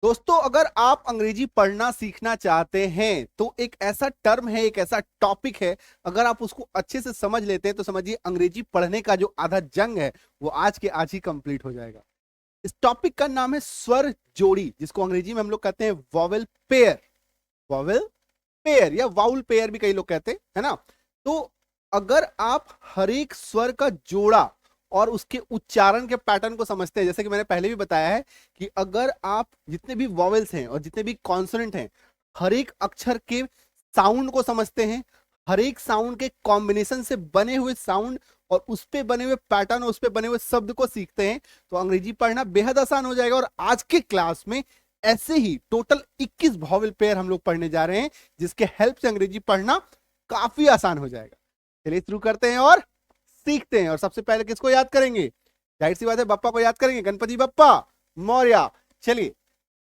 दोस्तों, अगर आप अंग्रेजी पढ़ना सीखना चाहते हैं तो एक ऐसा टर्म है, एक ऐसा टॉपिक है, अगर आप उसको अच्छे से समझ लेते हैं तो समझिए अंग्रेजी पढ़ने का जो आधा जंग है वो आज के आज ही कंप्लीट हो जाएगा। इस टॉपिक का नाम है स्वर जोड़ी, जिसको अंग्रेजी में हम लोग कहते हैं वॉवेल पेयर। वॉवेल पेयर या वाउल पेयर भी कई लोग कहते हैं, है ना। तो अगर आप हर एक स्वर का जोड़ा और उसके उच्चारण के पैटर्न को समझते हैं, जैसे कि मैंने पहले भी बताया है कि अगर आप जितने भी वॉवेल्स हैं और जितने भी कॉन्सोनेंट हैं, हर एक अक्षर के साउंड को समझते हैं, हर एक साउंड के कॉम्बिनेशन से बने हुए साउंड और उस पे बने हुए पैटर्न और उस पे बने हुए शब्द को सीखते हैं, तो अंग्रेजी पढ़ना बेहद आसान हो जाएगा। और आज के क्लास में ऐसे ही टोटल 21 वॉवेल पेयर हम लोग पढ़ने जा रहे हैं, जिसके हेल्प से अंग्रेजी पढ़ना काफी आसान हो जाएगा। चलिए शुरू करते हैं और सीखते हैं। और सबसे पहले किसको याद करेंगे? जाहिर सी बात है, बप्पा को याद करेंगे, गणपति बप्पा मौर्य। चलिए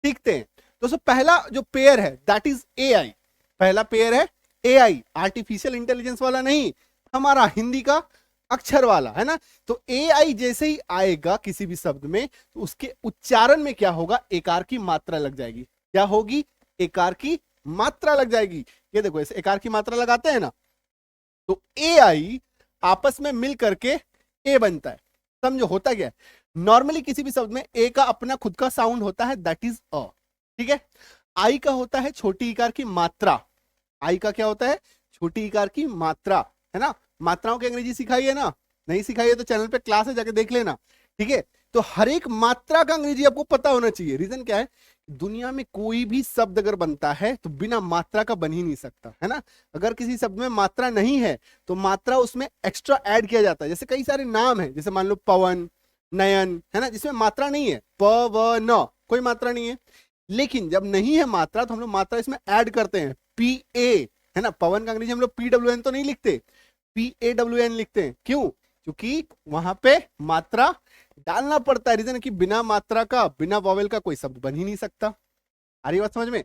सीखते हैं। दोस्तों, पहला जो पेयर है दैट इज एआई। पहला पेयर है एआई, आर्टिफिशियल इंटेलिजेंस वाला नहीं, हमारा हिंदी का अक्षर वाला, है ना। तो एआई जैसे ही आएगा किसी भी शब्द में तो उसके उच्चारण में क्या होगा? एकार की मात्रा लग जाएगी। क्या होगी? एकार की मात्रा लग जाएगी। ये देखो, ऐसे एकार की मात्रा लगाते हैं ना, तो एआई आपस में मिल करके ए बनता है। समझो होता क्या है? नॉर्मली किसी भी शब्द में ए का अपना खुद का साउंड होता है, दैट इज अ। ठीक है। आई का होता है छोटी इकार की मात्रा। आई का क्या होता है? छोटी इकार की मात्रा, है ना। मात्राओं की अंग्रेजी सिखाई है ना? नहीं सिखाई है तो चैनल पे क्लास है, जाके देख लेना। ठीक है। तो हर एक मात्रा का अंग्रेजी आपको पता होना चाहिए। रीजन क्या है? दुनिया में कोई भी शब्द अगर बनता है तो बिना मात्रा का बन ही नहीं सकता, है ना। अगर किसी शब्द में मात्रा नहीं है तो मात्रा उसमें एक्स्ट्रा ऐड किया जाता है। जैसे कई सारे नाम है, जैसे मान लो पवन, नयन, है ना, जिसमें मात्रा नहीं है, प व न, कोई मात्रा नहीं है। लेकिन जब नहीं है मात्रा तो हम लोग मात्रा इसमें ऐड करते हैं, पी ए, है ना। पवन का अंग्रेजी हम लोग PWN तो नहीं लिखते, PAWN लिखते हैं। क्यों? क्योंकि वहां पे मात्रा डालना पड़ता है। रीजन है कि बिना मात्रा का, बिना वॉवेल का कोई शब्द बन ही नहीं सकता। आ रही बात समझ में?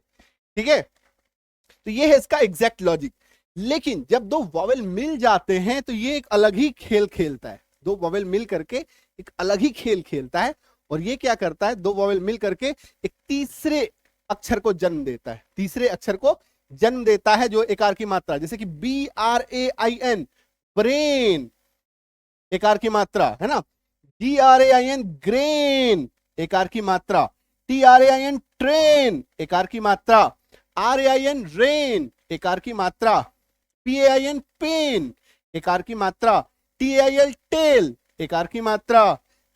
ठीक है। तो ये है इसका एग्जैक्ट लॉजिक। लेकिन जब दो वॉवेल मिल जाते हैं तो ये एक अलग ही खेल खेलता है। दो वॉवेल मिल करके एक अलग ही खेल खेलता है। और ये क्या करता है? दो वॉवेल मिल करके एक तीसरे अक्षर को जन्म देता है। तीसरे अक्षर को जन्म देता है जो एकार की मात्रा, जैसे कि BRAIN, ब्रेन, एकार की मात्रा, है ना। GRAIN, ग्रेन, एकार की मात्रा। TRAIN, ट्रेन, एकार की मात्रा। RAIN, रेन, एकार की मात्रा। PAIN, पेन, एकार की मात्रा। TAIL, टेल, एकार की मात्रा।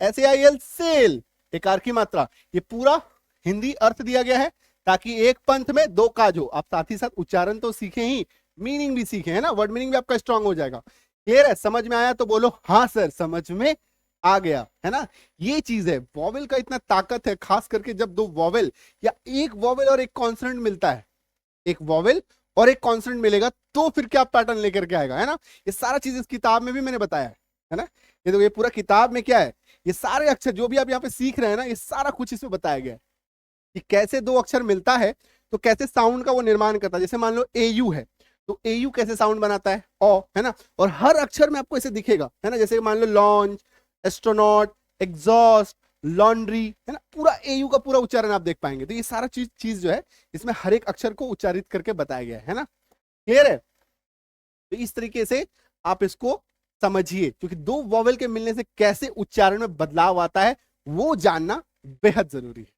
SAIL, सेल, एकार की मात्रा। ये पूरा हिंदी अर्थ दिया गया है ताकि एक पंथ में दो काज हो। आप साथ ही साथ उच्चारण तो सीखे ही, मीनिंग भी सीखे, है ना। वर्ड मीनिंग भी आपका स्ट्रांग हो जाएगा। क्लियर है? समझ में आया तो बोलो हाँ सर, समझ में आ गया, है ना। ये चीज है, वॉवेल का इतना ताकत है, खास करके जब दो वॉवेल या एक वॉवेल और एक कॉन्सोनेंट मिलता है। एक वॉवेल और एक कॉन्सोनेंट मिलेगा तो फिर क्या पैटर्न लेकर के आएगा, है ना। ये सारा चीज इस किताब में भी मैंने बताया है ना। ये तो ये पूरा किताब में क्या है, ये सारे अक्षर जो भी आप यहाँ पे सीख रहे हैं ना, ये सारा कुछ इसमें बताया गया है कि कैसे दो अक्षर मिलता है तो कैसे साउंड का वो निर्माण करता है। जैसे मान लो AU है तो AU कैसे साउंड बनाता है? ओ, है ना। और हर अक्षर में आपको ऐसे दिखेगा, है ना। जैसे मान लो लॉन्च, एस्ट्रोनॉट, एग्जॉस्ट, लॉन्ड्री, है ना। पूरा AU का पूरा उच्चारण आप देख पाएंगे। तो ये सारा चीज जो है इसमें हर एक अक्षर को उच्चारित करके बताया गया है ना। क्लियर है? तो इस तरीके से आप इसको समझिए, क्योंकि दो वॉवेल के मिलने से कैसे उच्चारण में बदलाव आता है वो जानना बेहद जरूरी है।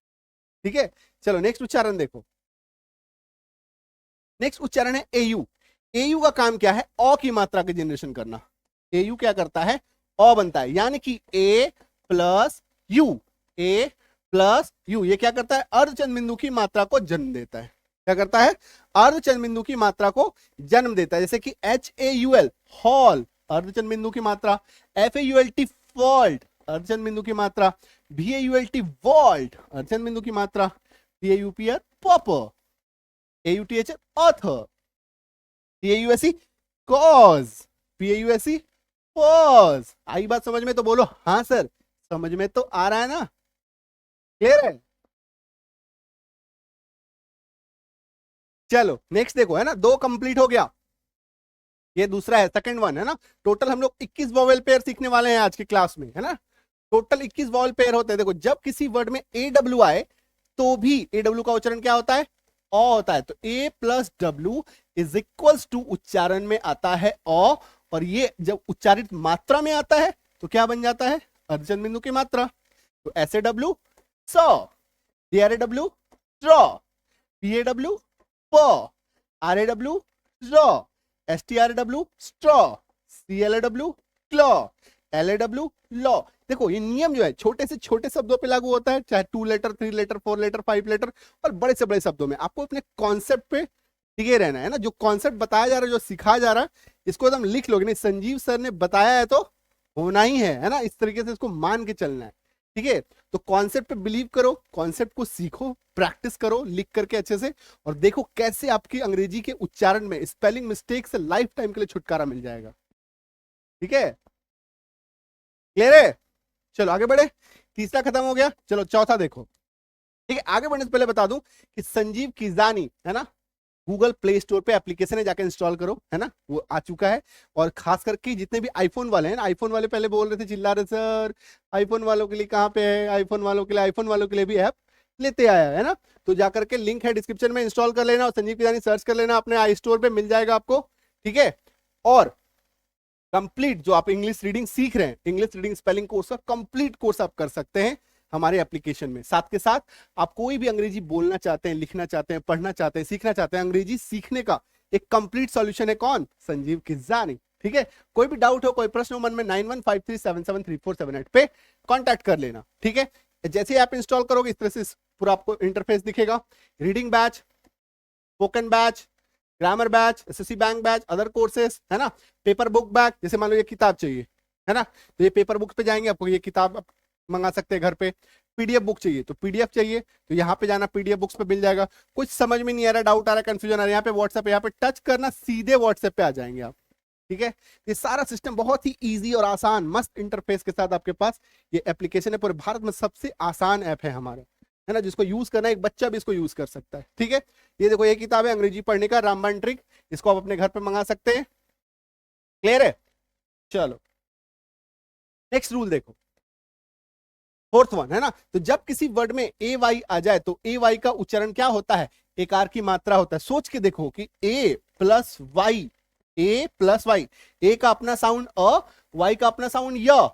ठीक है। चलो नेक्स्ट उच्चारण देखो। नेक्स्ट उच्चारण है AU। AU का काम क्या है? अ की मात्रा के जनरेशन करना। AU क्या करता है? अ बनता है, यानी कि A plus U, A plus U। ये क्या करता है? अर्धचंद बिंदु की मात्रा को जन्म देता है। क्या करता है? अर्धचंद बिंदु की मात्रा को जन्म देता है। जैसे कि HAUL, हॉल, अर्धचंद बिंदु की मात्रा। FAULT, फॉल्ट, अर्धचंद बिंदु की मात्रा। VAULT, वॉल्ट, अर्धचंद बिंदु की मात्रा। PAUPR, pauper. AUTH, author। PAUSE, cause। PAUSE, pause। आई बात समझ में तो बोलो हाँ सर, समझ में तो आ रहा है ना। क्लियर है? चलो नेक्स्ट देखो, है ना। दो कंप्लीट हो गया, ये दूसरा है, सेकंड वन, है ना। टोटल हम लोग 21 वॉवेल पेयर सीखने वाले हैं आज की क्लास में, है ना। टोटल 21 वॉवेल पेयर होते हैं। देखो, जब किसी वर्ड में AW आए तो भी ए डब्ल्यू का उच्चारण क्या होता है? अ होता है। तो A plus W is equals to उच्चारण में आता है अ, और ये जब उच्चारित मात्रा में आता है तो क्या बन जाता है? अर्धचंद बिंदु की मात्रा। तो S A W saw, D R A W draw, P A W paw, R A W raw, S T R A W straw, C L A W claw, L A W law. देखो ये नियम जो है छोटे से छोटे शब्दों पे लागू होता है, चाहे 2 लेटर, 3 लेटर, 4 लेटर, 5 लेटर, और बड़े से बड़े शब्दों में। आपको अपने कॉन्सेप्ट पे टिके रहना है ना, जो कॉन्सेप्ट बताया जा रहा है, जो सिखाया जा रहा है, इसको एकदम लिख लोगे। नहीं, संजीव सर ने बताया है तो होना ही है ना, इस तरीके से इसको मान के चलना है। ठीक है, तो कॉन्सेप्ट पे बिलीव करो, कॉन्सेप्ट को सीखो, प्रैक्टिस करो लिख करके अच्छे से, और देखो कैसे आपकी अंग्रेजी के उच्चारण में स्पेलिंग मिस्टेक से लाइफ टाइम के लिए छुटकारा मिल जाएगा। ठीक है, क्लियर है? चलो आगे बढ़े, तीसरा खत्म हो गया, चलो चौथा देखो। ठीक है, आगे बढ़ने से पहले बता दूं कि संजीव किजानी है ना, गूगल प्ले स्टोर पे एप्लीकेशन है, जाकर इंस्टॉल करो, है ना, वो आ चुका है। और खास करके जितने भी आईफोन वाले हैं ना, आईफोन वाले पहले बोल रहे थे, चिल्ला रहे सर आईफोन वालों के लिए कहाँ पे है, आईफोन वालों के लिए, आईफोन वालों के लिए भी ऐप लेते आया है ना। तो जाकर के लिंक है डिस्क्रिप्शन में, इंस्टॉल कर लेना और संजीव किजानी सर्च कर लेना, अपने आई स्टोर पे मिल जाएगा आपको। ठीक है, और कंप्लीट जो आप इंग्लिश रीडिंग सीख रहे हैं, इंग्लिश रीडिंग स्पेलिंग कोर्स का कंप्लीट कोर्स आप कर सकते हैं हमारे एप्लीकेशन में। साथ के साथ आप कोई भी अंग्रेजी बोलना चाहते हैं, लिखना चाहते हैं, पढ़ना चाहते हैं, सीखना चाहते हैं, अंग्रेजी सीखने का एक कंप्लीट सॉल्यूशन है कौन? संजीव किजानी। ठीक है, कोई भी डाउट हो, कोई प्रश्न हो मन में, 9153773478 पे कांटेक्ट कर लेना। ठीक है, जैसे आप इंस्टॉल करोगे इस तरह से पूरा आपको इंटरफेस दिखेगा। Reading batch, spoken batch, grammar batch, SSC bank batch, other courses, है ना, पेपर बुक बैच, जैसे मान लो ये किताब चाहिए, है ना, तो ये पेपर बुक पे जाएंगे, आपको ये किताब मंगा सकते हैं घर पे। पीडीएफ बुक चाहिए तो पीडीएफ चाहिए तो यहाँ पे जाना, पीडीएफ बुक्स पे मिल जाएगा। कुछ समझ में नहीं आ रहा, डाउट आ रहा है, कंफ्यूजन आ रहा है, यहाँ पे व्हाट्सएप, यहाँ पे टच करना, सीधे व्हाट्सएप पे आ जाएंगे आप। ठीक है, ये सारा सिस्टम बहुत ही इजी और आसान मस्त इंटरफेस के साथ आपके पास ये एप्लीकेशन है। पूरे भारत में सबसे आसान ऐप है हमारा, है ना, जिसको यूज करना है एक बच्चा भी इसको यूज कर सकता है। ठीक है, ये देखो ये किताब है अंग्रेजी पढ़ने का, रामबाण ट्रिक, इसको आप अपने घर पे मंगा सकते हैं। क्लियर है? चलो नेक्स्ट रूल देखो, फोर्थ वन, है ना। तो जब किसी वर्ड में ए वाई आ जाए तो ए वाई का उच्चारण क्या होता है? एकार की मात्रा होता है। सोच के देखो कि ए प्लस वाई, ए प्लस वाई, ए का अपना साउंड अ, वाई का अपना साउंड य।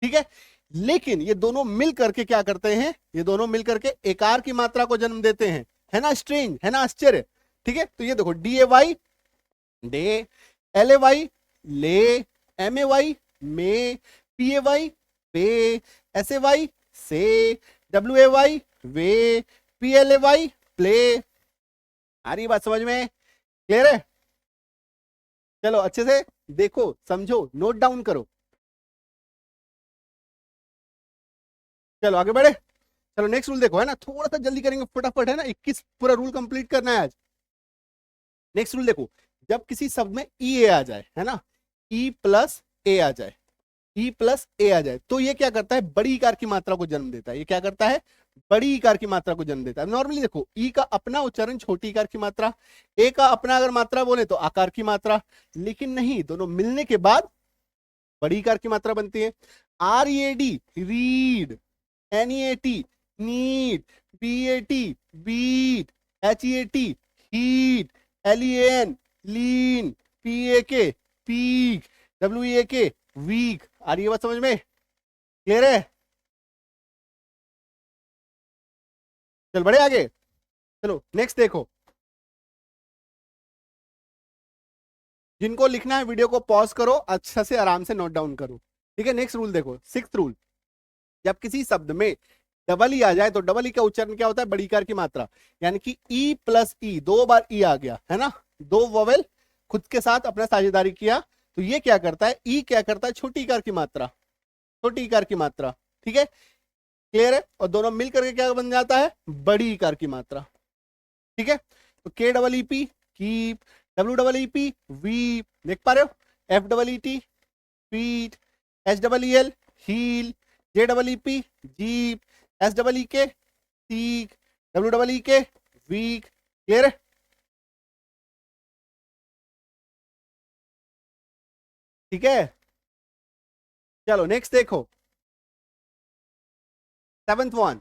ठीक है, लेकिन ये दोनों मिल करके क्या करते हैं? ये दोनों मिल करके एकार की मात्रा को जन्म देते हैं, है ना, स्ट्रेंज, है ना, आश्चर्य। ठीक है, तो ये देखो D A Y day, L A Y lay, M A Y may, P A Y pay, S A Y say, W A Y way, P L A Y play. आ रही बात समझ में? क्लियर है? चलो अच्छे से देखो, समझो, नोट डाउन करो। चलो आगे बढ़े, चलो नेक्स्ट रूल देखो, है ना, थोड़ा सा जल्दी करेंगे फटाफट, है ना, 21 पूरा रूल कंप्लीट करना है आज। नेक्स्ट रूल देखो, जब किसी शब्द में ई ए आ जाए, है ना, ई प्लस ए आ जाए, ई प्लस ए आ जाए, तो ये क्या करता है? बड़ी इकार की मात्रा को जन्म देता है। ये क्या करता है? बड़ी इकार की मात्रा को जन्म देता है। नॉर्मली देखो ई का अपना उच्चारण छोटी इकार की मात्रा, ए का अपना अगर मात्रा बोले तो आकार की मात्रा, लेकिन नहीं, दोनों मिलने के बाद बड़ी इकार की मात्रा बनती है। R E A D read, N E A T need, B A T beat, H E A T heat, L E N lean, P A K peak, W E ए के वीक। आ रही है बात समझ में? क्लियर है? चल बढ़े आगे, चलो नेक्स्ट देखो। जिनको लिखना है वीडियो को पॉज करो, अच्छा से आराम से नोट डाउन करो। ठीक है, नेक्स्ट रूल देखो, सिक्स्थ रूल, जब किसी शब्द में डबल ई आ जाए तो डबल ई का उच्चारण क्या होता है? बड़ी इकार की मात्रा, यानी कि ई प्लस ई, दो बार ई आ गया, है ना, दो वोवेल खुद के साथ अपना साझेदारी किया, तो ये क्या करता है? ई क्या करता है? छोटी इकार की मात्रा, छोटी इकार की मात्रा। ठीक है, क्लियर है? और दोनों मिलकर के क्या बन जाता है? बड़ी इकार की मात्रा। ठीक है, तो K double E P keep, W double E P weep, देख पा रहे हो, F double E T feet, H double E L heel, J double E P jeep, S double E K seek, W double E के week. Clear है? ठीक है, चलो next देखो, सेवंथ वन,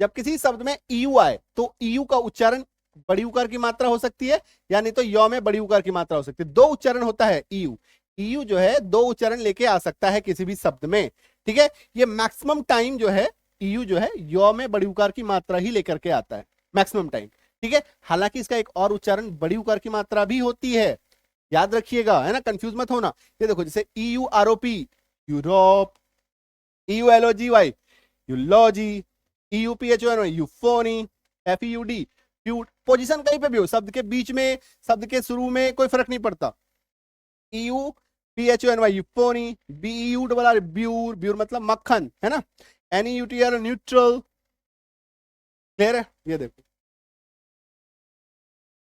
जब किसी शब्द में ईयू आए तो ईयू का उच्चारण बड़ी उकार की मात्रा हो सकती है, या नहीं तो य में बड़ी उकार की मात्रा हो सकती है। दो उच्चारण होता है ईयू। ईयू जो है दो उच्चारण लेके आ सकता है किसी भी शब्द में, ठीक है। ये मैक्सिमम टाइम जो है ईयू जो है य में बड़ी उकार की मात्रा ही लेकर के आता है, मैक्सिमम टाइम, ठीक है। हालांकि इसका एक और उच्चारण बड़ी उकार की मात्रा भी होती है, याद रखिएगा, है ना, कंफ्यूज मत होना। ये देखो जैसे EUROP Europe, EULOGY eulogy, EUPHON euphony, FEUD feud. Position कहीं पे भी हो, शब्द के बीच में, शब्द के शुरू में, कोई फर्क नहीं पड़ता। EUPHONY यूफोनी, BEU ब्यूर, ब्यूर मतलब मक्खन, है ना। NEUTR neutral. क्लियर है? ये देखो,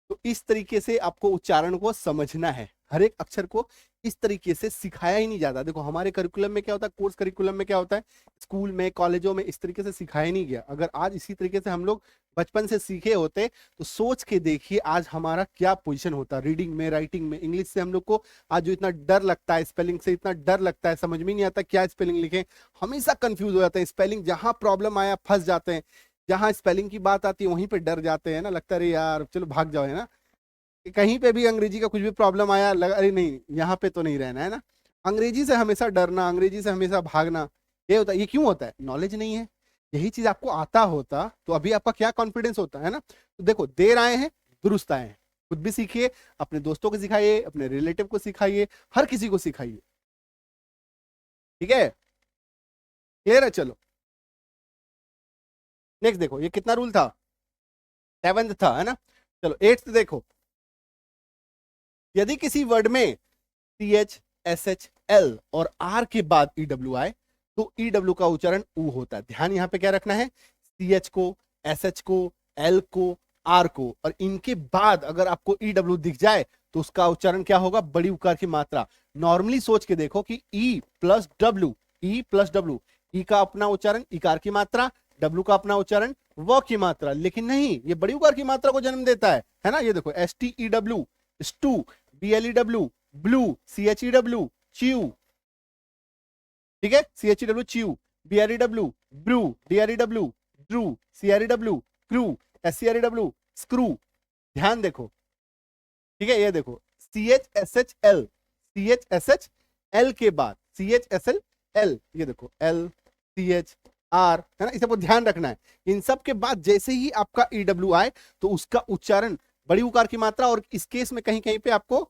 तो इस तरीके से आपको उच्चारण को समझना है, हर एक अक्षर को इस तरीके से सिखाया ही नहीं जाता। देखो हमारे करिकुलम में क्या होता है, कोर्स करिकुलम में क्या होता है, स्कूल में कॉलेजों में इस तरीके से सिखाया नहीं गया। अगर आज इसी तरीके से हम लोग बचपन से सीखे होते तो सोच के देखिए आज हमारा क्या पोजीशन होता, रीडिंग में, राइटिंग में। इंग्लिश से हम लोग को आज जो इतना डर लगता है, स्पेलिंग से इतना डर लगता है, समझ में नहीं आता क्या स्पेलिंग लिखें, हमेशा कंफ्यूज हो जाते हैं। स्पेलिंग जहां प्रॉब्लम आया फंस जाते हैं, जहां स्पेलिंग की बात आती है वहीं पे डर जाते हैं ना, लगता है यार चलो भाग जाओ, है ना। कहीं पे भी अंग्रेजी का कुछ भी प्रॉब्लम आया लगा अरे नहीं यहाँ पे तो नहीं रहना, है ना। अंग्रेजी से हमेशा डरना, अंग्रेजी से हमेशा भागना, ये होता है। ये क्यों होता है? नॉलेज नहीं है। यही चीज आपको आता होता तो अभी आपका क्या कॉन्फिडेंस होता है ना। तो देखो देर आए हैं दुरुस्त आए हैं, खुद भी सीखिए, अपने दोस्तों को सिखाइए, अपने रिलेटिव को सिखाइए, हर किसी को सिखाइए, ठीक है। क्लियर है? चलो नेक्स्ट देखो, ये कितना रूल था? 7th था, है ना। चलो 8th देखो, यदि किसी वर्ड में CH SH L और R के बाद EW आए तो EW का उच्चारण ऊ होता है। ध्यान यहां पे क्या रखना है, CH को, SH को, L को, R को, और इनके बाद अगर आपको EW दिख जाए तो उसका उच्चारण क्या होगा, बड़ी उकार की मात्रा। नॉर्मली सोच के देखो कि E plus W, E plus W, E का अपना उच्चारण इकार की मात्रा, डब्ल्यू का अपना उच्चारण व की मात्रा, लेकिन नहीं, ये बड़ी उकार की मात्रा को जन्म देता है ना। ये देखो STEW stew, BLEW blew, CHEW chew, ठीक है, CHEW chew, BREW brew, DREW drew, CREW crew, SCREW screw. ध्यान देखो, ठीक है। ये देखो CHSHL, CHSHL के बाद CHSLL, ये देखो LCHR, है ना। इसे आपको ध्यान रखना है। इन सब के बाद जैसे ही आपका EW आए तो उसका उच्चारण बड़ी उकार की मात्रा, और इस केस में कहीं कहीं पे आपको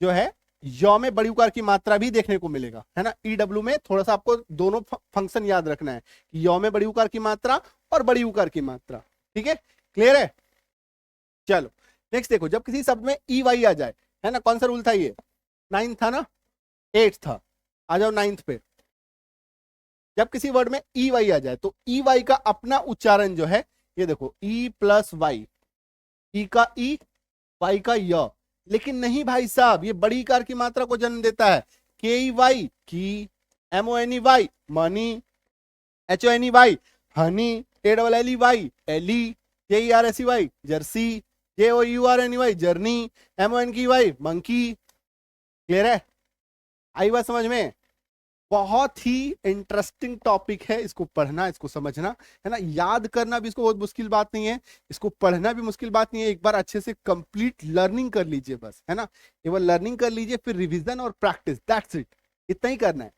जो है य में बड़ी उकार की मात्रा भी देखने को मिलेगा, है ना। EW में थोड़ा सा आपको दोनों फंक्शन याद रखना है, य में बड़ी उकार की मात्रा और बड़ी उकार की मात्रा, ठीक है। क्लियर है? चलो नेक्स्ट देखो, जब किसी शब्द में EY आ जाए, है ना, कौन सा रूल था ये? 9 था ना, 8 था। आ जाओ 9th पे। जब किसी वर्ड में EY आ जाए तो EY का अपना उच्चारण जो है, ये देखो E प्लस वाई, ई का ई, वाई का य। लेकिन नहीं भाई साहब, ये बड़ी इकार की मात्रा को जन्म देता है। KEY key, MONEY money, HONEY honey, ALLEY alley, JERSEY jersey, JOURNEY journey, MONKEY monkey. Clear है? आई बात समझ में? बहुत ही इंटरेस्टिंग टॉपिक है, इसको पढ़ना, इसको समझना, है ना। याद करना भी इसको बहुत मुश्किल बात नहीं है, इसको पढ़ना भी मुश्किल बात नहीं है। एक बार अच्छे से कंप्लीट लर्निंग कर लीजिए बस, है ना। एक बार लर्निंग कर लीजिए, फिर रिवीजन और प्रैक्टिस, दैट्स इट, इतना ही करना है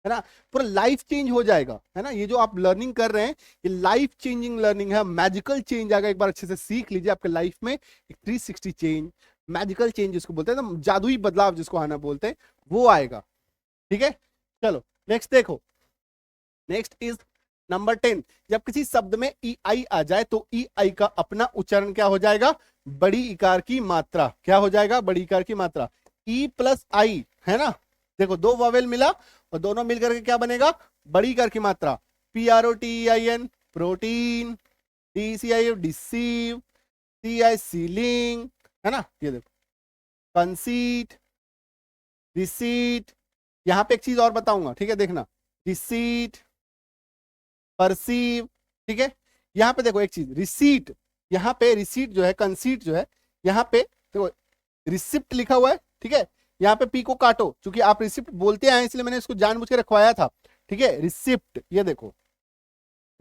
ना। पूरा लाइफ चेंज हो जाएगा, है ना। ये जो आप लर्निंग कर रहे हैं ये लाइफ चेंजिंग लर्निंग है, मैजिकल चेंज आएगा। एक बार अच्छे से सीख लीजिए, आपके लाइफ में एक 360 चेंज, मैजिकल चेंज जिसको बोलते हैं ना, जादुई बदलाव जिसको आना बोलते हैं, वो आएगा, ठीक है। चलो नेक्स्ट देखो, नेक्स्ट इज नंबर 10। जब किसी शब्द में EI आ जाए तो EI का अपना उच्चारण क्या हो जाएगा, बड़ी इकार की मात्रा। क्या हो जाएगा, बड़ी इकार की मात्रा। E प्लस आई, है ना। देखो दो वॉवेल मिला और दोनों मिलकर के क्या बनेगा, बड़ी इकार की मात्रा। PROTEIN protein, DCI deceive, CI ceiling, है ना। ये देखो कंसीट, रिसीट। यहां पे एक चीज और बताऊंगा, ठीक है, देखना, रिसीट, परसीव, ठीक है। यहां पे देखो एक चीज, रिसीट, यहां पे रिसीट जो है, कंसीट जो है, यहां पे देखो रिसिप्ट लिखा हुआ है, ठीक है। यहां पे पी को काटो, क्योंकि आप रिसिप्ट बोलते आए इसलिए मैंने इसको जानबूझ के रखवाया था, ठीक है। रिसिप्ट, ये देखो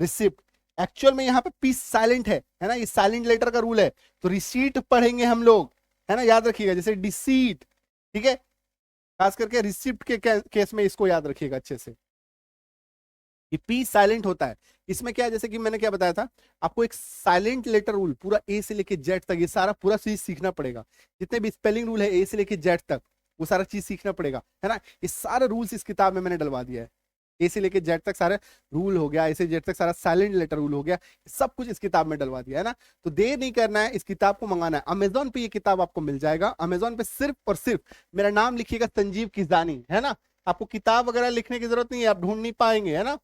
रिसिप्ट, एक्चुअल में यहाँ पे पी साइलेंट है ना, ये साइलेंट लेटर का रूल है। तो रिसीट पढ़ेंगे हम लोग, है ना, याद रखिएगा, जैसे डिसीट, ठीक है, खास करके रिसिप्ट के केस में इसको याद रखिएगा अच्छे से, कि पी साइलेंट होता है। इसमें क्या है, जैसे कि मैंने क्या बताया था आपको, एक साइलेंट लेटर रूल पूरा ए से लेके जेड तक, ये सारा पूरा चीज सीखना पड़ेगा। जितने भी स्पेलिंग रूल है ए से लेके जेड तक, वो सारा चीज सीखना पड़ेगा, है ना। ये सारे रूल्स इस किताब में मैंने डलवा दिया है। ए से लेके जेड तक सारे रूल हो गया, ए से जेड तक सारा साइलेंट लेटर रूल हो गया, सब कुछ इस किताब में डलवा दिया है ना। तो देर नहीं करना है, इस किताब को मंगाना है। अमेजोन पे ये किताब आपको मिल जाएगा। अमेजोन पे सिर्फ और सिर्फ मेरा नाम लिखिएगा, संजीव किजानी, है ना। आपको किताब वगैरह लिखने की जरूरत नहीं है, आप ढूंढ नहीं पाएंगे, है ना।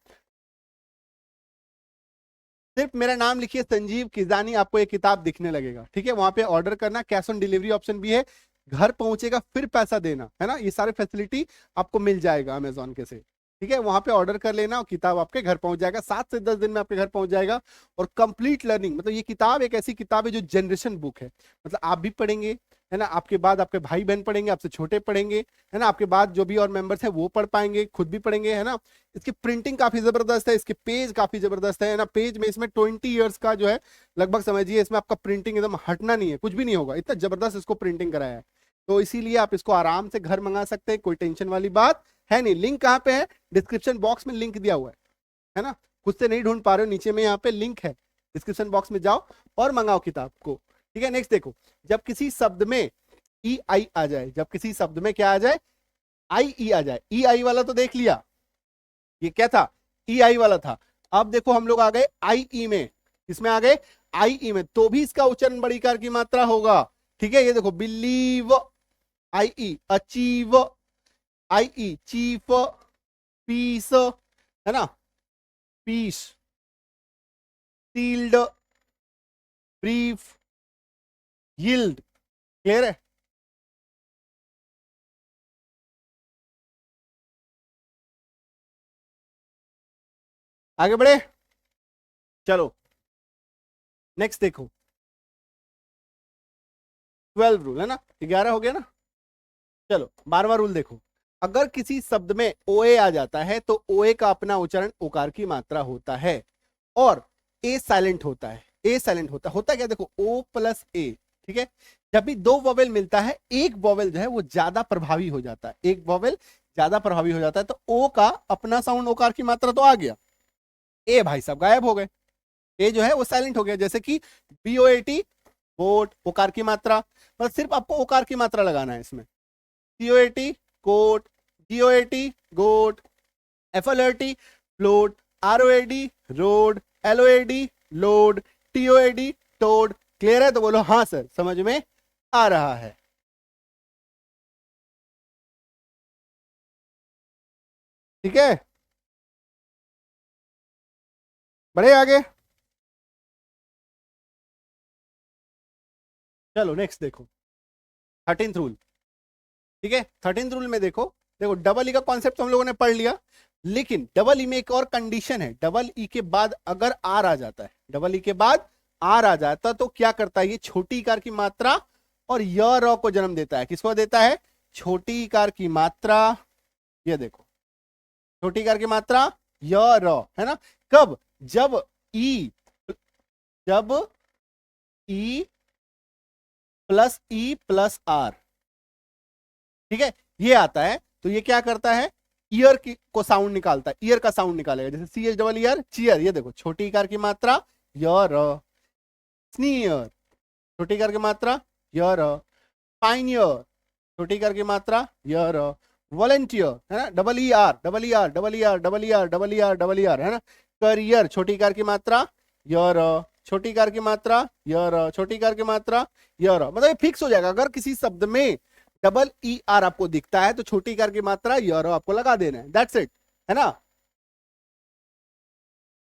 सिर्फ मेरा नाम लिखिए संजीव किजानी, आपको ये किताब दिखने लगेगा, ठीक है। वहां पे ऑर्डर करना, कैश ऑन डिलीवरी ऑप्शन भी है, घर पहुंचेगा फिर पैसा देना, है ना। ये सारे फैसिलिटी आपको मिल जाएगा अमेजोन के से, ठीक है। वहां पे ऑर्डर कर लेना और किताब आपके घर पहुंच जाएगा, 7 से 10 दिन में आपके घर पहुंच जाएगा। और कंप्लीट लर्निंग, मतलब ये किताब एक ऐसी किताब है जो जनरेशन बुक है, मतलब आप भी पढ़ेंगे, है ना, आपके बाद आपके भाई बहन पढ़ेंगे, आपसे छोटे पढ़ेंगे, है ना, आपके बाद जो भी और मेंबर्स है वो पढ़ पाएंगे, खुद भी पढ़ेंगे, है ना। इसकी प्रिंटिंग काफी जबरदस्त है, इसके पेज काफी जबरदस्त है ना। पेज में इसमें 20 ईयर्स का जो है लगभग समझिए, इसमें आपका प्रिंटिंग एकदम हटना नहीं है, कुछ भी नहीं होगा, इतना जबरदस्त इसको प्रिंटिंग कराया है। तो इसीलिए आप इसको आराम से घर मंगा सकते हैं, कोई टेंशन वाली बात है नहीं। लिंक कहाँ पे है, डिस्क्रिप्शन बॉक्स में लिंक दिया हुआ है ना। खुद से नहीं ढूंढ पा रहे हो, नीचे में यहाँ पे लिंक है, डिस्क्रिप्शन बॉक्स में जाओ और मंगाओ किताब को, ठीक है। नेक्स्ट देखो, जब किसी शब्द में ई आई आ जाए, जब किसी शब्द में क्या आ जाए, आई ई आ जाए। ई आई वाला तो देख लिया, ये क्या था, ई आई वाला था। अब देखो हम लोग आ गए आई ई में, इसमें आ गए आई ई में, तो भी इसका उच्चारण बड़ी कार की मात्रा होगा, ठीक है। ये देखो, believe I E, achieve I E, chief, piece, है ना, piece, shield, brief, yield, clear है। आगे बढ़े, चलो नेक्स्ट देखो, 12 रूल है ना, 11 हो गया ना। चलो 12वां रूल देखो, अगर किसी शब्द में ओए आ जाता है तो ओए का अपना उच्चारण ओकार की मात्रा होता है, और ए साइलेंट होता है। ए साइलेंट होता क्या, देखो ओ प्लस ए, ठीक है। जब भी दो वॉवेल मिलता है, एक वॉवेल जो है वो ज्यादा प्रभावी हो जाता है, एक वॉवेल ज्यादा प्रभावी हो जाता है, तो ओ का अपना साउंड ओकार की मात्रा तो आ गया, ए भाई साहब गायब हो गए, ए जो है वो साइलेंट हो गया। जैसे कि बीओएटी, बोट, ओकार की मात्रा, मतलब सिर्फ आपको ओकार की मात्रा लगाना है इसमें। C O A T coat, G O A T goat, F L O A T float, R O A D road, L O A D load, T O A D toad. Clear है, तो बोलो हाँ सर, समझ में आ रहा है, ठीक है। बढ़े आगे, चलो नेक्स्ट देखो, 13th रूल, ठीक है। 13th रूल में देखो, देखो डबल ई का कॉन्सेप्ट तो हम लोगों ने पढ़ लिया, लेकिन डबल ई में एक और कंडीशन है, डबल ई के बाद अगर आर आ जाता है, डबल ई के बाद आर आ जाता तो क्या करता है, ये छोटी इकार की मात्रा और य र को जन्म देता है। किसको देता है, छोटी इकार की मात्रा, ये देखो छोटी इकार की मात्रा य र, है ना। कब, जब ई, जब E plus E plus R, ठीक है, ये आता है, तो ये क्या करता है, ईयर की को साउंड निकालता है, ईयर का साउंड निकालेगा, जैसे C H double E R cheer. ये देखो छोटी इकार की मात्रा यर, स्नीयर छोटी इकार की मात्रा यर, पाइनियर छोटी इकार की मात्रा यर, वॉलेंटियर है ना, double E R double E R double E R double E R double E R double E R, है ना। करियर छोटी इकार की मात्रा यर, छोटी इकार की मात्रा यर, छोटी इकार की मात्रा यर, मतलब ये फिक्स हो जाएगा। अगर किसी शब्द में डबल ई आर आपको दिखता है तो छोटी इकार की मात्रा यर आपको लगा देना है, दैट्स इट, है ना।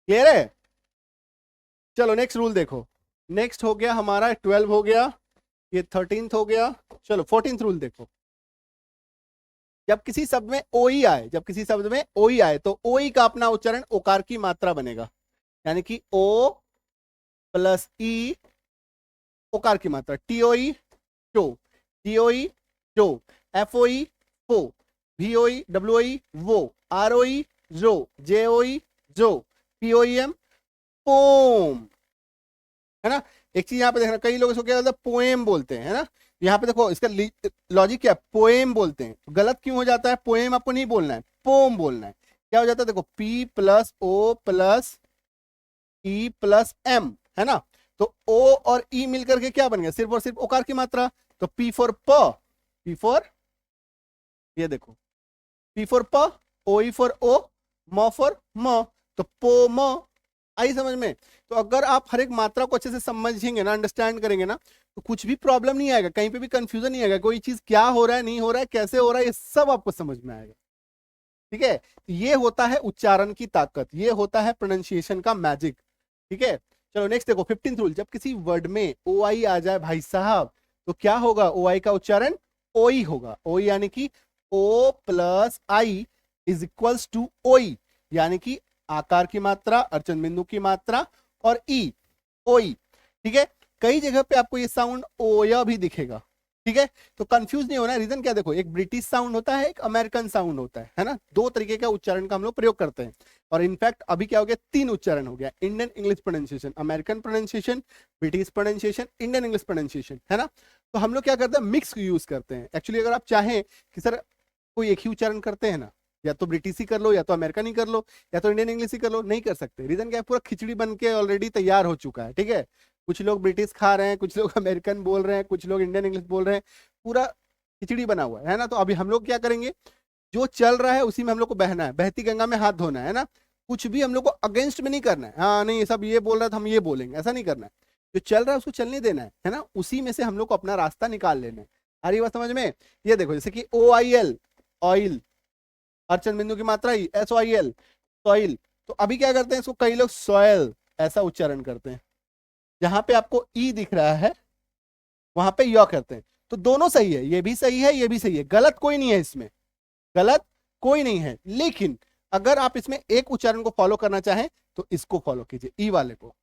क्लियर है, चलो नेक्स्ट रूल देखो, नेक्स्ट हो गया हमारा 12 हो गया, ये 13th हो गया। चलो 14th रूल देखो, जब किसी शब्द में ओई आए, जब किसी शब्द में ओई आए तो ओई का अपना उच्चारण ओकार की मात्रा बनेगा, यानी कि ओ प्लस ई, ओकार की मात्रा, टीओई टो, टीओई टो, एफओई फो, वीओई डब्ल्यूओई वो, आरओई रो, जेओई जो, पीओईएम पोम, है ना। एक चीज यहाँ पे देखना, कई लोग इसको क्या बोलते हैं, पोएम बोलते हैं, है ना। यहाँ पे देखो इसका लॉजिक क्या है, पोएम बोलते हैं। गलत क्यों हो जाता है, पोएम आपको नहीं बोलना है, पोम बोलना है। क्या हो जाता है, देखो P plus O plus E plus M, है ना। तो ओ और ई मिलकर के क्या बन गया, सिर्फ और सिर्फ ओकार की मात्रा। तो पी फॉर प, पी फॉर, ये देखो पी फॉर प, ओ ई फॉर ओ, म फॉर म, तो पो म। आई समझ में। तो अगर आप हर एक मात्रा को अच्छे से समझेंगे ना, अंडरस्टैंड करेंगे ना, तो कुछ भी प्रॉब्लम नहीं आएगा, कहीं पे भी कंफ्यूजन नहीं आएगा, कोई चीज क्या हो रहा है, नहीं हो रहा है, कैसे हो रहा है, ये सब आपको समझ में आएगा। ठीक है, ये होता है उच्चारण की ताकत, ये होता है प्रोनाउंसिएशन का मैजिक। ठीक है, चलो नेक्स्ट देखो 15th रूल। जब किसी वर्ड में ओ आई आ जाए भाई साहब, तो क्या होगा, ओ आई का उच्चारण ओई होगा। ओई यानी कि O plus I is equals to ओई, यानी कि आकार की मात्रा, अर्चन बिंदु की मात्रा और ई, ओई। ठीक है, कई जगह पे आपको ये साउंड ओया भी दिखेगा। ठीक है, तो कंफ्यूज नहीं होना है। रीजन क्या, देखो एक ब्रिटिश साउंड होता है, एक अमेरिकन साउंड होता है ना। दो तरीके का उच्चारण का हम लोग प्रयोग करते हैं। और इनफैक्ट अभी क्या हो गया, तीन उच्चारण हो गया, Indian English pronunciation, American pronunciation, British pronunciation, Indian English pronunciation, है ना। तो हम लोग क्या करते हैं, मिक्स यूज करते हैं। एक्चुअली अगर आप चाहें कि सर कोई एक ही उच्चारण करते हैं ना, या तो ब्रिटिश ही कर लो, या तो अमेरिकन ही कर लो, या तो इंडियन इंग्लिश ही कर लो, नहीं कर सकते। रीजन क्या है, पूरा खिचड़ी बन के ऑलरेडी तैयार हो चुका है। ठीक है, कुछ लोग ब्रिटिश खा रहे हैं, कुछ लोग अमेरिकन बोल रहे हैं, कुछ लोग इंडियन इंग्लिश बोल रहे हैं, पूरा खिचड़ी बना हुआ है ना। तो अभी हम लोग क्या करेंगे, जो चल रहा है उसी में हम लोग को बहना है, बहती गंगा में हाथ धोना है ना। कुछ भी हम लोग को अगेंस्ट में नहीं करना है, हाँ नहीं सब ये बोल रहा था हम ये बोलेंगे, ऐसा नहीं करना है। जो चल रहा है उसको चलने देना है ना, उसी में से हम लोग को अपना रास्ता निकाल लेना है। आ रही बात समझ में। ये देखो जैसे कि ओ आई एल, ऑयल, अर्चन बिंदु की मात्रा ही S O I L, soil. तो अभी क्या करते हैं, इसको कई लोग सॉयल ऐसा उच्चारण करते हैं। जहां पे आपको ई दिख रहा है वहां पे य करते हैं। तो दोनों सही है, ये भी सही है, ये भी सही है, गलत कोई नहीं है इसमें, गलत कोई नहीं है। लेकिन अगर आप इसमें एक उच्चारण को फॉलो करना चाहें तो इसको फॉलो कीजिए, ई वाले को।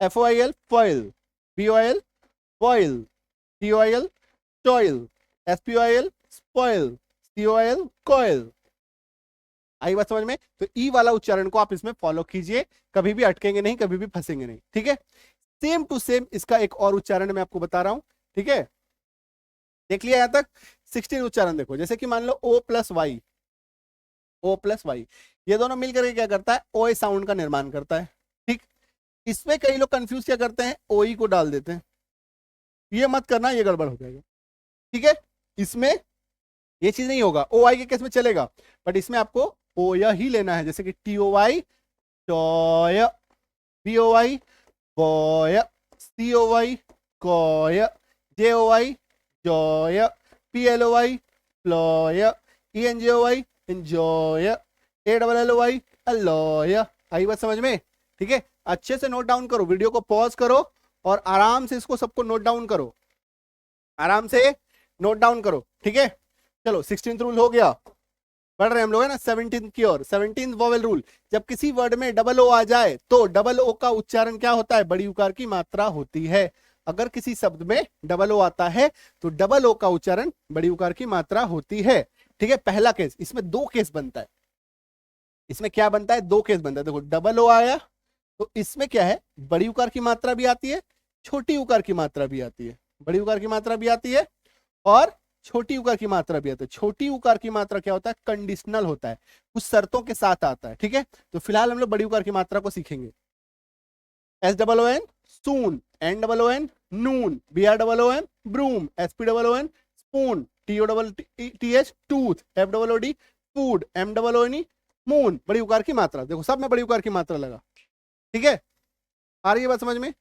F O I L foil, B O I L foil, T O I L toil, S P O I L spoil, C O I L coil. आई बात समझ में। तो ई वाला उच्चारण को आप इसमें फॉलो कीजिए, कभी भी अटकेंगे नहीं, कभी भी फंसेंगे नहीं। ठीक है, सेम टू सेम इसका एक और उच्चारण मैं आपको बता रहा हूं। ठीक है, देख लिया यहां तक। 16 उच्चारण देखो, जैसे कि मान लो O plus Y, O plus Y, ये दोनों मिलकर क्या करता है, ओ ए साउंड का निर्माण करता है। ठीक, इसमें कई लोग कंफ्यूज क्या करते हैं, ओ ई को डाल देते हैं, ये मत करना, ये गड़बड़ हो जाएगा। ठीक है, इसमें ये चीज नहीं होगा, ओ आई के केस में चलेगा, बट इसमें आपको ओ या ही लेना है। जैसे कि T O Y toy, B O Y boy, C O Y coy, J O Y joy, P L O Y ploy, E N J O Y enjoy, A double L O Y alloy. आई बात समझ में। ठीक है, अच्छे से note down करो, video को पॉज करो और आराम से इसको सबको नोट डाउन करो, आराम से नोट डाउन करो। ठीक है, चलो 16th रूल हो गया, पढ़ रहे हैं हम लोग, है ना। 17th की ओर, 17th वोवेल रूल। जब किसी वर्ड में डबल ओ आ जाए तो डबल ओ का उच्चारण क्या होता है, बड़ी उकार की मात्रा होती है। अगर किसी शब्द में डबल ओ आता है तो डबल ओ का उच्चारण बड़ी उकार की मात्रा होती है। ठीक है, पहला केस, इसमें दो केस बनता है, इसमें क्या बनता है, दो केस बनता है। देखो डबल ओ आया तो इसमें क्या है, बड़ी उकार की मात्रा भी आती है, छोटी उकार की मात्रा भी आती है, बड़ी उकार की मात्रा भी आती है और छोटी उकार की मात्रा भी आती है। छोटी उकार की मात्रा क्या होता है, कंडीशनल होता है, कुछ शर्तों के साथ आता है। ठीक है, तो फिलहाल हम लोग बड़ी उकार की मात्रा को सीखेंगे। S double O N soon, N double O N noon, B R double O N broom, S P double O N spoon, T O double T H tooth, F double O D food, M double O N moon. बड़ी उकार की मात्रा देखो, सब में बड़ी उकार की मात्रा लगा। ठीक है, आ रही है बात समझ में।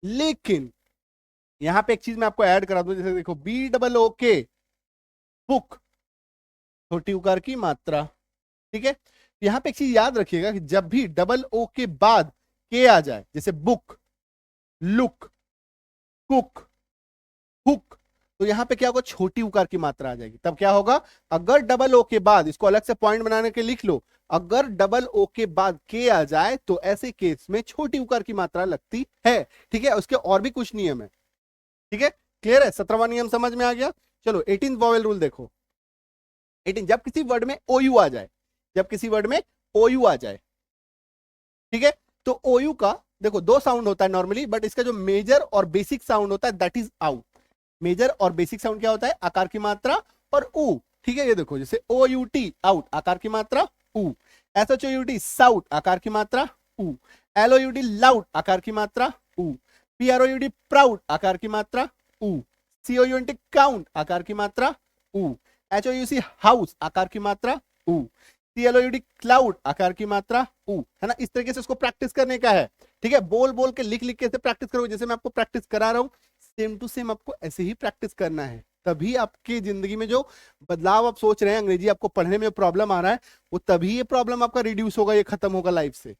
लेकिन यहां पे एक चीज मैं आपको ऐड करा दूं, जैसे देखो बी डबल ओ के बुक, छोटी उकार की मात्रा। ठीक है, यहां पे एक चीज याद रखिएगा कि जब भी डबल ओ के बाद के आ जाए, जैसे बुक, लुक, कुक, हुक, तो यहां पे क्या होगा, छोटी उकार की मात्रा आ जाएगी। तब क्या होगा, अगर डबल ओ के बाद, इसको अलग से पॉइंट बनाने के लिख लो, अगर डबल ओ के बाद के आ जाए तो ऐसे केस में छोटी उकार की मात्रा लगती है। ठीक है, उसके और भी कुछ नियम है। ठीक है, क्लियर है, 17वां नियम समझ में आ गया। चलो 18th वोवेल रूल देखो। 18, जब किसी वर्ड में ओ यू आ जाए, जब किसी वर्ड में ओ यू आ जाए, ठीक है, तो OU का देखो दो साउंड होता है नॉर्मली, बट इसका जो मेजर और बेसिक साउंड होता है दैट इज आउ। मेजर और बेसिक साउंड क्या होता है? आकार की मात्रा और ऊ। ठीक है, ये देखो जैसे OUT आउट, आकार की मात्रा ऊ। SHOUT साउट, आकार की मात्रा ऊ। LOUD लाउड, आकार की मात्रा ऊ। PROUD प्राउड, आकार की मात्रा ऊ। COUNT काउंट, आकार की मात्रा ऊ। HOUC हाउस, आकार की मात्रा ऊ। CLOUD क्लाउड, आकार की मात्रा ऊ। है ना, इस तरीके से उसको प्रैक्टिस करने का है। ठीक है, बोल बोल के लिख लिख के प्रैक्टिस करो, जैसे मैं आपको प्रैक्टिस करा रहा हूँ सेम टू सेम आपको ऐसे ही प्रैक्टिस करना है। तभी आपकी जिंदगी में जो बदलाव आप सोच रहे हैं, अंग्रेजी आपको पढ़ने में प्रॉब्लम आ रहा है, वो तभी ये प्रॉब्लम आपका रिड्यूस होगा, ये खत्म होगा लाइफ से।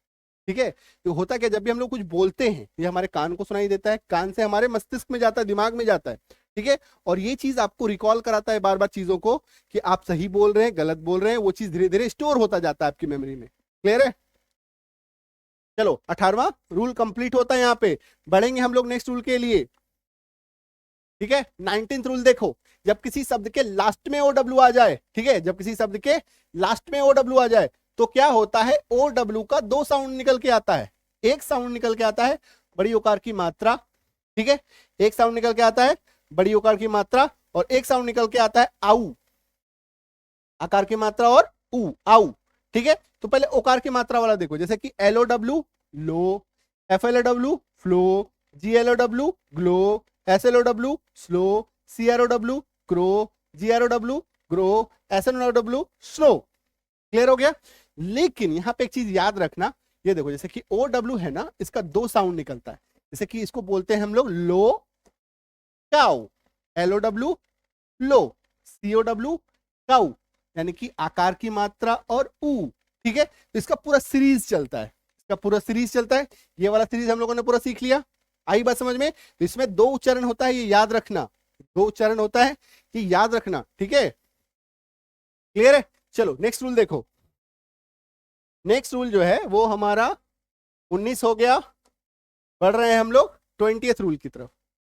ठीक है, तो होता क्या, जब भी हम लोग कुछ बोलते हैं ये हमारे कान को सुनाई देता है, कान से हमारे मस्तिष्क में जाता है, दिमाग में जाता है। ठीक है, और ये चीज आपको रिकॉल कराता है बार बार चीजों को कि आप सही बोल रहे हैं, गलत बोल रहे हैं, वो चीज धीरे धीरे स्टोर होता जाता है आपकी मेमोरी में। क्लियर है? चलो 18वां रूल कंप्लीट होता है, यहां पे बढ़ेंगे हम लोग नेक्स्ट रूल के लिए। ठीक है, 19th रूल देखो, जब किसी शब्द के लास्ट में OW आ जाए, ठीक है, जब किसी शब्द के लास्ट में OW आ जाए तो क्या होता है, OW का दो साउंड निकल के आता है। एक साउंड निकल के आता है बड़ी ओकार की मात्रा, ठीक है, एक साउंड निकल के आता है बड़ी ओकार की मात्रा, और एक साउंड निकल के आता है आऊ, आकार की मात्रा और ऊ, आऊ। ठीक है, तो पहले ओकार की मात्रा वाला देखो, जैसे कि LOW लो, FLOW flow, GLOW glow, SLOW slow, CROW crow, GROW grow, SNOW snow. Clear हो गया? लेकिन यहां पे एक चीज याद रखना, ये देखो जैसे कि OW है ना, इसका दो साउंड निकलता है, जैसे कि इसको बोलते हैं हम लोग लो काउ, LOW लो, COW काउ, यानी कि आकार की मात्रा और ऊ। ठीक है, तो इसका पूरा सीरीज चलता है, इसका पूरा सीरीज चलता है, ये वाला सीरीज हम लोगों ने पूरा सीख लिया। आई बात समझ में? तो इसमें दो उच्चारण होता है, ये याद रखना, दो उच्चारण होता है, ये याद रखना। ठीक है, क्लियर है? चलो नेक्स्ट रूल देखो, नेक्स्ट रूल जो है वो हमारा 19 हो गया, बढ़ रहे हैं हम लोग 20th रूल की तरफ।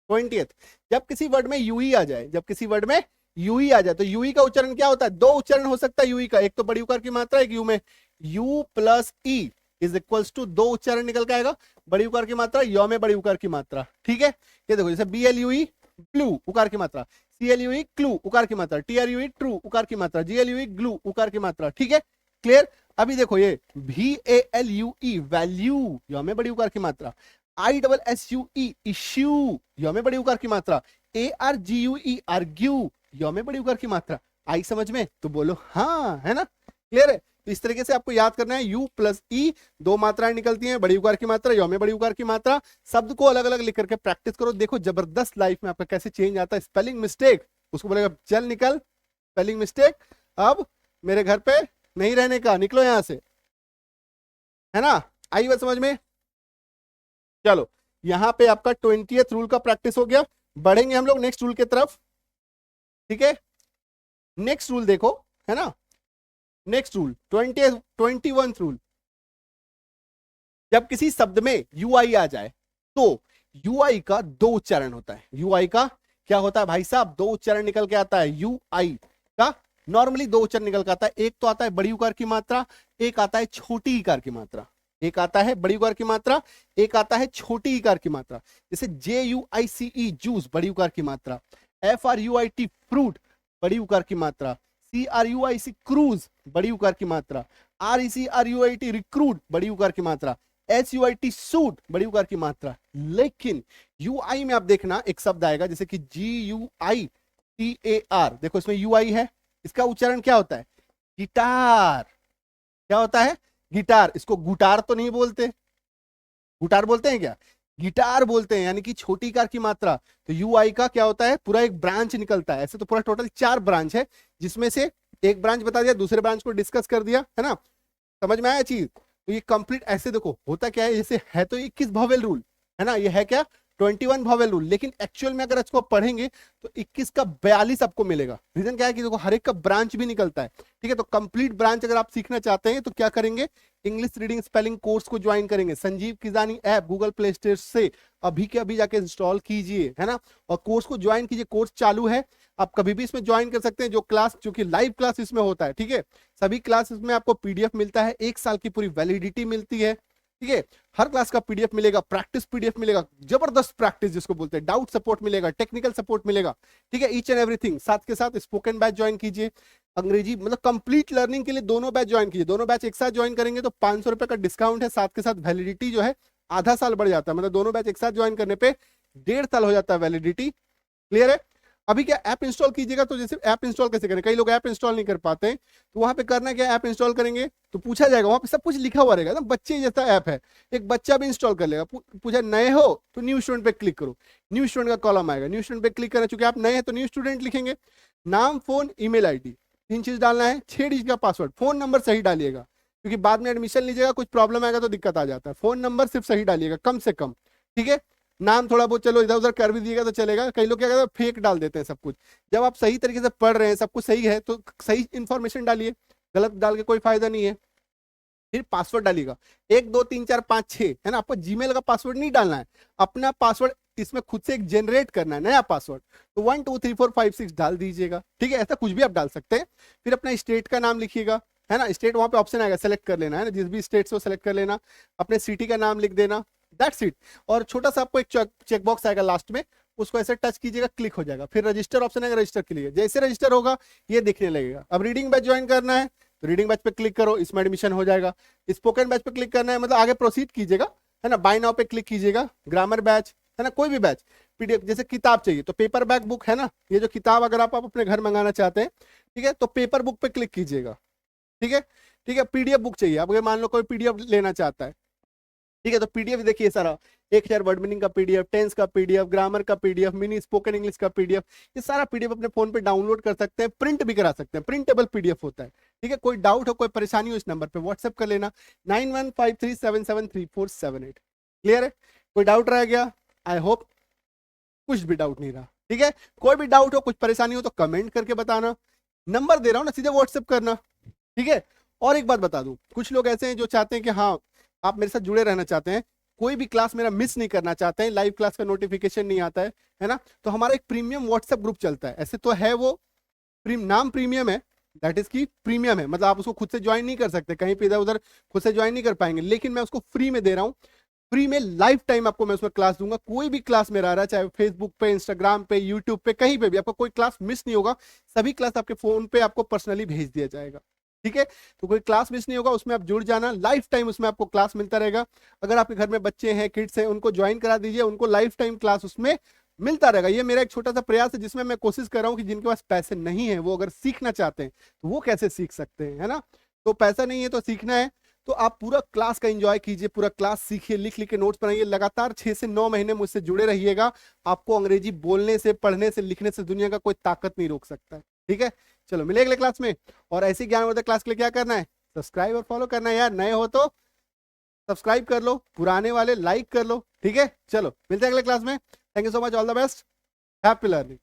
20th, जब किसी वर्ड में यूई आ जाए, जब किसी वर्ड में यूई आ जाए तो यूई का उच्चारण क्या होता है? दो उच्चारण हो सकता है यूई का, एक तो बड़ी उकार की मात्रा, एक यू में, U plus E is equals to, दो उच्चारण निकल के आएगा, बड़ी उकार की मात्रा, यौ में बड़ी उकार की मात्रा। ठीक है, ये देखो जैसे BLUE ब्लू उकार की मात्रा, CLUE क्लू उकार की मात्रा, TRUE ट्रू उकार की मात्रा, GLUE ग्लू उकार की मात्रा। ठीक है, क्लियर? अभी देखो ये VALUE वैल्यू, यौ में बड़ी उकार की मात्रा, ISSUE इश्यू, यौ में बड़ी उकार की मात्रा, ARGUE आर्ग्यू, यौ में बड़ी उकार की मात्रा। आई समझ में? तो बोलो हाँ, है ना? क्लियर है? तो इस तरीके से आपको याद करना है, यू प्लस ई, दो मात्राएं निकलती हैं, बड़ी उकार की मात्रा, यौ में बड़ी उकार की मात्रा। शब्द को अलग अलग लिख करके प्रैक्टिस करो, देखो जबरदस्त लाइफ में आपका कैसे चेंज आता है। स्पेलिंग मिस्टेक उसको बोलेगा चल निकल, स्पेलिंग मिस्टेक अब मेरे घर पे नहीं रहने का, निकलो यहां से, है ना? आई बात समझ में? चलो यहां पे आपका 20th रूल का प्रैक्टिस हो गया, बढ़ेंगे हम लोग नेक्स्ट रूल की तरफ। ठीक है, नेक्स्ट रूल देखो, है ना, नेक्स्ट रूल 21th रूल, जब किसी शब्द में यूआई आ जाए तो यूआई का दो उच्चारण होता है। यूआई का क्या होता है भाई साहब? दो उच्चारण निकल के आता है यूआई का, नॉर्मली दो उच्चारण निकल के आता है, एक तो आता है बड़ी उकार की मात्रा, एक आता है छोटी इकार की मात्रा, एक आता है बड़ी उकार की मात्रा, एक आता है छोटी इकार की मात्रा। जैसे JUICE जूस बड़ी उकार की मात्रा, FRUIT फ्रूट बड़ी उकार की मात्रा, CRUIC क्रूज बड़ी उकार की मात्रा, RECRUIT रिक्रूट बड़ी उकार की मात्रा, SUIT सूट बड़ी उकार की मात्रा। लेकिन UI में आप देखना एक शब्द आएगा जैसे कि GUITAR, देखो इसमें UI है, इसका उच्चारण क्या होता है? गिटार। क्या होता है? गिटार। इसको गुटार तो नहीं बोलते, गुटार बोलते हैं क्या? गिटार बोलते हैं, यानी कि छोटी कार की मात्रा। तो यूआई का क्या होता है? पूरा एक ब्रांच निकलता है, ऐसे तो पूरा टोटल 4 ब्रांच है, जिसमें से एक ब्रांच बता दिया, दूसरे ब्रांच को डिस्कस कर दिया, है ना? समझ में आया चीज? तो ये कंप्लीट ऐसे देखो होता क्या है, जैसे है तो 21 वॉवेल रूल, है ना, ये है क्या 21 वॉवेल रूल, लेकिन एक्चुअल में अगर इसको पढ़ेंगे तो 21 का 42 आपको मिलेगा। रीजन क्या है कि देखो हर एक का ब्रांच भी निकलता है। ठीक है, तो कंप्लीट ब्रांच अगर आप सीखना चाहते हैं तो क्या करेंगे, इंग्लिश रीडिंग स्पेलिंग कोर्स को ज्वाइन करेंगे। Sanjeev Kijani app Google play store से अभी के अभी जाके इंस्टॉल कीजिए, है ना, और कोर्स को ज्वाइन कीजिए। कोर्स चालू है, आप कभी भी इसमें ज्वाइन कर सकते हैं, जो क्लास जो कि लाइव क्लास इसमें होता है। ठीक है, सभी क्लासेस में आपको PDF मिलता है, 1 साल की पूरी वैलिडिटी मिलती है। ठीक है। हर क्लास का पीडीएफ मिलेगा, प्रैक्टिस पीडीएफ मिलेगा, जबरदस्त प्रैक्टिस जिसको बोलते हैं, डाउट सपोर्ट मिलेगा, टेक्निकल सपोर्ट मिलेगा, ठीक है, ईच एंड एवरीथिंग। साथ के साथ स्पोकन बैच ज्वाइन कीजिए, अंग्रेजी मतलब कंप्लीट लर्निंग के लिए दोनों बैच ज्वाइन कीजिए। दोनों बैच एक साथ ज्वाइन करेंगे तो 500 रुपए का डिस्काउंट है, साथ के साथ वैलिडिटी जो है आधा साल बढ़ जाता है, मतलब दोनों बैच एक साथ ज्वाइन करने पे 1.5 साल हो जाता है वैलिडिटी। क्लियर है। अभी क्या ऐप इंस्टॉल कीजिएगा, तो जैसे ऐप इंस्टॉल कैसे करें, कई लोग ऐप इंस्टॉल नहीं कर पाते हैं, तो वहां पे करना क्या, ऐप इंस्टॉल करेंगे तो पूछा जाएगा, वहां पे सब कुछ लिखा हुआ रहेगा, एकदम बच्चे जैसा ऐप है, एक बच्चा भी इंस्टॉल कर लेगा। पूछा नए हो तो न्यू स्टूडेंट पे क्लिक करो, न्यू स्टूडेंट का कॉलम आएगा, न्यू स्टूडेंट पे क्लिक करना, चूंकि आप नए हैं तो न्यू स्टूडेंट लिखेंगे, नाम, फोन, ईमेल आईडी, 3 चीज डालना है, 6 डिजिट का पासवर्ड, फोन नंबर सही डालिएगा, क्योंकि बाद में एडमिशन लीजिएगा कुछ प्रॉब्लम आएगा तो दिक्कत आ जाता है, फोन नंबर सिर्फ सही डालिएगा कम से कम, ठीक है। नाम थोड़ा बहुत चलो इधर उधर कर भी दिएगा तो चलेगा, कई लोग क्या करते हैं फेक डाल देते हैं सब कुछ। जब आप सही तरीके से पढ़ रहे हैं, सब कुछ सही है तो सही इंफॉर्मेशन डालिए, गलत डाल के कोई फायदा नहीं है। फिर पासवर्ड डालिएगा 1 2 3 4 5 6, है ना, आपको जीमेल का पासवर्ड नहीं डालना है, अपना पासवर्ड इसमें खुद से एक जनरेट करना है, नया पासवर्ड, तो 1 2 3 4 5 6 डाल दीजिएगा, ठीक है, ऐसा कुछ भी आप डाल सकते हैं। फिर अपना स्टेट का नाम लिखिएगा, है ना, स्टेट वहां पे ऑप्शन आएगा, सेलेक्ट कर लेना है ना, जिस भी स्टेट से वो सेलेक्ट कर लेना, अपने सिटी का नाम लिख देना, दैट्स इट। और छोटा सा आपको एक चेक बॉक्स आएगा लास्ट में, उसको ऐसे टच कीजिएगा, क्लिक हो जाएगा, फिर रजिस्टर ऑप्शन आएगा, रजिस्टर कीजिएगा, जैसे रजिस्टर होगा ये दिखने लगेगा। अब रीडिंग बैच ज्वाइन करना है तो रीडिंग बैच पे क्लिक करो, इसमें एडमिशन हो जाएगा। स्पोकन बैच पे क्लिक करना है, मतलब आगे प्रोसीड कीजिएगा, है ना, बाय नाउ पे क्लिक कीजिएगा। ग्रामर बैच, है ना, कोई भी बैच, पीडीएफ, जैसे किताब चाहिए तो पेपर बैक बुक, है ना, ये जो किताब अगर आप अपने घर मंगाना चाहते हैं, ठीक है, तो पेपर बुक पे क्लिक कीजिएगा, ठीक है, ठीक है। पीडीएफ बुक चाहिए, अब अगर मान लो कोई पीडीएफ लेना चाहता है, ठीक है, तो पीडीएफ देखिए सारा, 1000 वर्ड मीनिंग का पीडीएफ, टेंस का पीडीएफ, ग्रामर का पीडीएफ, मिनी स्पोकन इंग्लिश का पीडीएफ, ये सारा पीडीएफ अपने फोन पे डाउनलोड कर सकते हैं, प्रिंट भी करा सकते हैं, प्रिंटेबल पीडीएफ होता है, ठीक है। कोई डाउट हो, कोई परेशानी हो, इस नंबर पे व्हाट्सएप कर लेना 9153773478। क्लियर है। कोई डाउट रह गया, आई होप कुछ भी डाउट नहीं रहा, ठीक है। कोई भी डाउट हो, कुछ परेशानी हो तो कमेंट करके बताना, नंबर दे रहा हूं ना, सीधे व्हाट्सएप करना, ठीक है। और एक बात बता दूं, कुछ लोग ऐसे हैं जो चाहते हैं कि हाँ आप मेरे साथ जुड़े रहना चाहते हैं, कोई भी क्लास मेरा मिस नहीं करना चाहते हैं, लाइव क्लास का नोटिफिकेशन नहीं आता है ना, तो हमारा एक प्रीमियम व्हाट्सएप ग्रुप चलता है, ऐसे तो है वो नाम प्रीमियम है, दैट इज की प्रीमियम है, मतलब आप उसको खुद से ज्वाइन नहीं कर सकते, कहीं पे इधर उधर खुद से ज्वाइन नहीं कर पाएंगे, लेकिन मैं उसको फ्री में दे रहा हूँ, फ्री में लाइफ टाइम आपको मैं उसमें क्लास दूंगा, कोई भी क्लास में रह रहा है, चाहे फेसबुक पे, इंस्टाग्राम पे, यूट्यूब पे, कहीं पे भी आपको कोई क्लास मिस नहीं होगा, सभी क्लास आपके फोन पे आपको पर्सनली भेज दिया जाएगा, ठीक है। तो कोई क्लास मिस नहीं होगा, उसमें आप जुड़ जाना, लाइफ टाइम उसमें आपको क्लास मिलता रहेगा। अगर आपके घर में बच्चे हैं, किड्स हैं, उनको ज्वाइन करा दीजिए, उनको लाइफ टाइम क्लास उसमें मिलता रहेगा। ये मेरा एक छोटा सा प्रयास है, जिसमें मैं कोशिश कर रहा हूँ कि जिनके पास पैसे नहीं है वो अगर सीखना चाहते हैं तो वो कैसे सीख सकते हैं, है ना। तो पैसा नहीं है तो सीखना है, तो आप पूरा क्लास का एंजॉय कीजिए, पूरा क्लास सीखिए, लिख लिख के नोट्स बनाइए, लगातार 6 से 9 महीने मुझसे जुड़े रहिएगा। आपको अंग्रेजी बोलने से, पढ़ने से, लिखने से दुनिया का कोई ताकत नहीं रोक सकता है, ठीक है। चलो मिलेंगे अगले क्लास में, और ऐसी ज्ञानवर्धक क्लास के लिए क्या करना है, सब्सक्राइब और फॉलो करना है यार, नए हो तो सब्सक्राइब कर लो, पुराने वाले लाइक कर लो, ठीक है। चलो मिलते हैं अगले क्लास में, thank you so much, all the best, happy learning.